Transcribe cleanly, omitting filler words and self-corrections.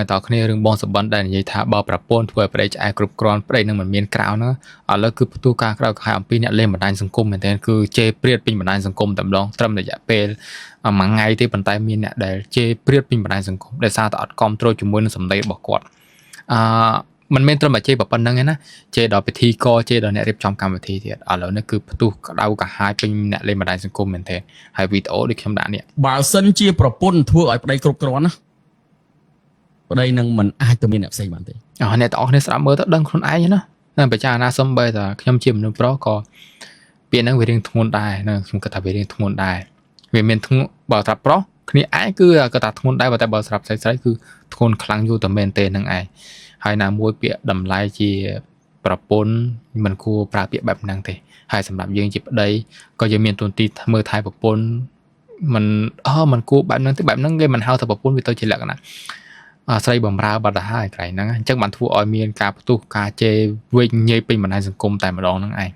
ឲ្យតគ្នារឿងបងសម្បត្តិដែលនិយាយថាបើប្រពន្ធធ្វើឲ្យប្តីឆ្អែតគ្រប់គ្រាន់ប្តីនឹងមិនមានក្រៅហ្នឹងឥឡូវគឺផ្ទុះការក្រៅកហៅអំពីអ្នកលេងបណ្ដាញសង្គមមែនទែនគឺជេរព្រាតពេញបណ្ដាញសង្គមតែម្ដងត្រឹមរយៈពេលមួយថ្ងៃទេប៉ុន្តែមានអ្នកដែលជេរព្រាតពេញបណ្ដាញសង្គមដោយសារតែអត់គ្រប់គ្រងជាមួយនឹងសម្ដីរបស់គាត់មិនមែនត្រឹមតែជេរប៉ុណ្្នឹងទេណាជេរដល់ពិធីករជេរដល់អ្នករៀបចំកម្មវិធីទៀតឥឡូវនេះគឺផ្ទុះក្តៅកាហាយពេញអ្នកលេងបណ្ដាញសង្គមមែនទែនហើយវីដេអូដូចខ្ញុំដាក់នេះបើសិនជាប្រពន្ធធ្វើឲ្យប្តីគ្រប់គ្រាន់ណាប្តីនឹងមិនអាចទៅមានអ្នកផ្សេងបានទេអ្នកទាំងអស់គ្នាស្ដាប់មើលទៅដឹងខ្លួនឯងណាតែបច្ចាណាសំបីតែខ្ញុំជាមនុស្សប្រុសក៏ពាក្យហ្នឹងវារៀងធ្ងន់ដែរខ្ញុំគិតថាវារៀងធ្ងន់ដែរវាមានធ្ងន់បើស្រាប់ប្រុសគ្នាឯងគឺគាត់ថាធ្ងន់ដែរតែបើស្រាប់ស្រីគឺធ្ងន់ខ្លាំងយូរតែមែនទេហ្នឹងឯងហើយណាមួយពាក្យតម្លៃជាប្រពន្ធមិនគួរប្រើពាក្យបែបហ្នឹងទេហើយសម្រាប់យើងជាប្តីក៏យើងមានទួនាទីមើលថែប្រពន្ធមិនគួរបែបហ្នឹងទេបែបហ្នឹងគេមិនហៅថាប្រពន្ធវាទៅជាលក្ខណៈស្រីបំរើបាត់ទៅហើយកន្លែងហ្នឹងអញ្ចឹងបានធ្វើឲ្យមានការផ្ទុះការជេរវិញញ៉េពេញបណ្ដាញសង្គមតែម្ដងហ្នឹងឯង